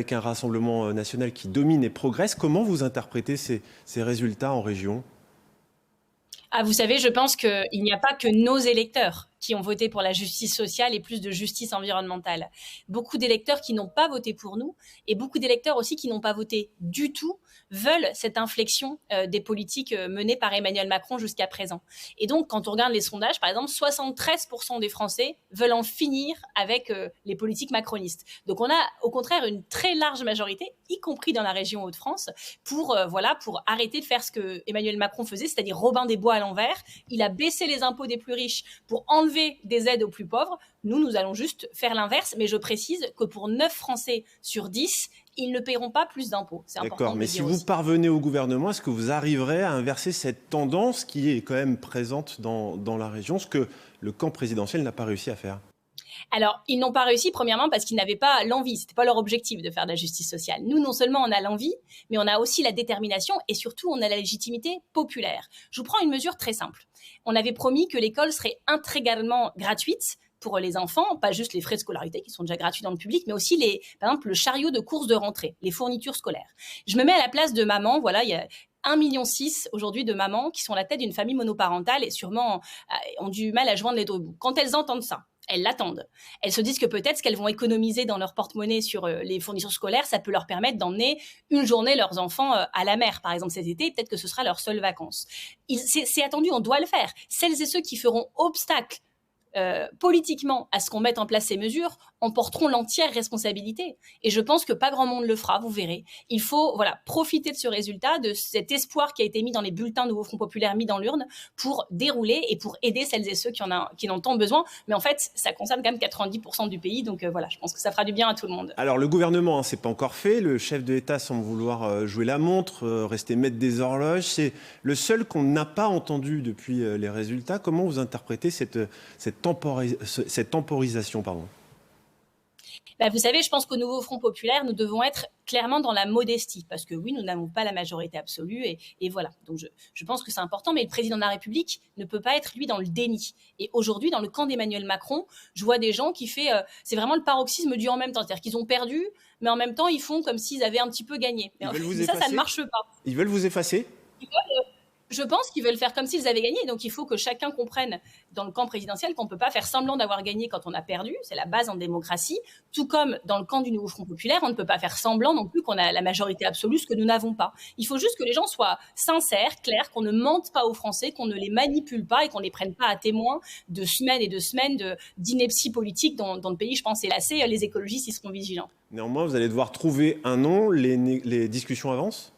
Avec un rassemblement national qui domine et progresse, comment vous interprétez ces résultats en région ? Ah, vous savez, je pense qu'il n'y a pas que nos électeurs qui ont voté pour la justice sociale et plus de justice environnementale. Beaucoup d'électeurs qui n'ont pas voté pour nous et beaucoup d'électeurs aussi qui n'ont pas voté du tout veulent cette inflexion des politiques menées par Emmanuel Macron jusqu'à présent. Et donc, quand on regarde les sondages, par exemple, 73% des Français veulent en finir avec les politiques macronistes. Donc, on a au contraire une très large majorité, y compris dans la région Hauts-de-France, pour arrêter de faire ce que Emmanuel Macron faisait, c'est-à-dire Robin des Bois à l'envers. Il a baissé les impôts des plus riches pour enlever des aides aux plus pauvres. Nous allons juste faire l'inverse, mais je précise que pour 9 Français sur 10, ils ne paieront pas plus d'impôts. C'est important. D'accord, mais si vous parvenez au gouvernement, est-ce que vous arriverez à inverser cette tendance qui est quand même présente dans la région, ce que le camp présidentiel n'a pas réussi à faire ? Alors, ils n'ont pas réussi, premièrement, parce qu'ils n'avaient pas l'envie. Ce n'était pas leur objectif de faire de la justice sociale. Nous, non seulement on a l'envie, mais on a aussi la détermination et surtout, on a la légitimité populaire. Je vous prends une mesure très simple. On avait promis que l'école serait intégralement gratuite pour les enfants, pas juste les frais de scolarité qui sont déjà gratuits dans le public, mais aussi par exemple, le chariot de course de rentrée, les fournitures scolaires. Je me mets à la place de maman, voilà, il y a 1,6 million aujourd'hui de mamans qui sont à la tête d'une famille monoparentale et sûrement ont du mal à joindre les deux bouts. Quand elles entendent ça, elles l'attendent. Elles se disent que peut-être ce qu'elles vont économiser dans leur porte-monnaie sur les fournitures scolaires, ça peut leur permettre d'emmener une journée leurs enfants à la mer, par exemple cet été, peut-être que ce sera leur seule vacances. C'est attendu, on doit le faire. Celles et ceux qui feront obstacle politiquement à ce qu'on mette en place ces mesures en porteront l'entière responsabilité. Et je pense que pas grand monde le fera, vous verrez. Il faut profiter de ce résultat, de cet espoir qui a été mis dans les bulletins Nouveau Front Populaire, mis dans l'urne, pour dérouler et pour aider celles et ceux qui en ont tant besoin. Mais en fait, ça concerne quand même 90% du pays, donc je pense que ça fera du bien à tout le monde. Alors le gouvernement, c'est pas encore fait. Le chef de l'État semble vouloir jouer la montre, rester maître des horloges. C'est le seul qu'on n'a pas entendu depuis les résultats. Comment vous interprétez cette temporisation, pardon ? Vous savez, je pense qu'au Nouveau Front Populaire, nous devons être clairement dans la modestie, parce que oui, nous n'avons pas la majorité absolue, et voilà. Donc je pense que c'est important, mais le président de la République ne peut pas être, lui, dans le déni. Et aujourd'hui, dans le camp d'Emmanuel Macron, je vois des gens qui c'est vraiment le paroxysme du en même temps, c'est-à-dire qu'ils ont perdu, mais en même temps, ils font comme s'ils avaient un petit peu gagné. Mais ça ne marche pas. Ils veulent vous effacer ? Je pense qu'ils veulent faire comme s'ils avaient gagné. Donc, il faut que chacun comprenne dans le camp présidentiel qu'on ne peut pas faire semblant d'avoir gagné quand on a perdu. C'est la base en démocratie. Tout comme dans le camp du Nouveau Front Populaire, on ne peut pas faire semblant non plus qu'on a la majorité absolue, ce que nous n'avons pas. Il faut juste que les gens soient sincères, clairs, qu'on ne mente pas aux Français, qu'on ne les manipule pas et qu'on ne les prenne pas à témoin de semaines et de semaines d'ineptie politique dont le pays, je pense, est lassé. Les écologistes, ils seront vigilants. Néanmoins, vous allez devoir trouver un nom. Les discussions avancent ?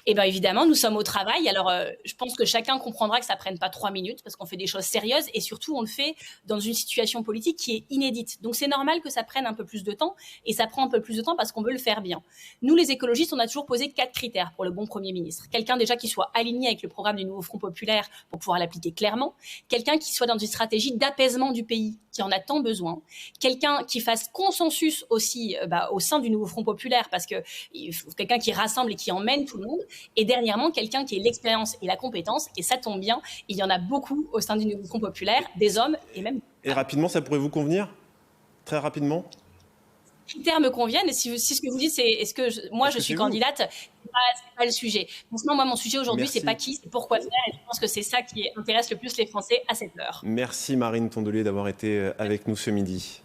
Eh bien, évidemment, nous sommes au travail. Alors, je pense que chacun comprendra que ça ne prenne pas 3 minutes parce qu'on fait des choses sérieuses et surtout, on le fait dans une situation politique qui est inédite. Donc, c'est normal que ça prenne un peu plus de temps et ça prend un peu plus de temps parce qu'on veut le faire bien. Nous, les écologistes, on a toujours posé 4 critères pour le bon Premier ministre. Quelqu'un déjà qui soit aligné avec le programme du Nouveau Front Populaire pour pouvoir l'appliquer clairement. Quelqu'un qui soit dans une stratégie d'apaisement du pays qui en a tant besoin. Quelqu'un qui fasse consensus aussi au sein du Nouveau Front Populaire parce que il faut quelqu'un qui rassemble et qui emmène tout le monde. Et dernièrement, quelqu'un qui ait l'expérience et la compétence, et ça tombe bien, il y en a beaucoup au sein du Nouveau Front Populaire, des hommes et même... Et rapidement, ça pourrait vous convenir ? Très rapidement ? Les critères me conviennent, et si ce que vous dites, c'est est-ce que je suis candidate, c'est pas le sujet. Franchement, moi, mon sujet aujourd'hui, c'est pas qui, c'est pourquoi faire, et je pense que c'est ça qui intéresse le plus les Français à cette heure. Merci Marine Tondelier d'avoir été avec nous ce midi.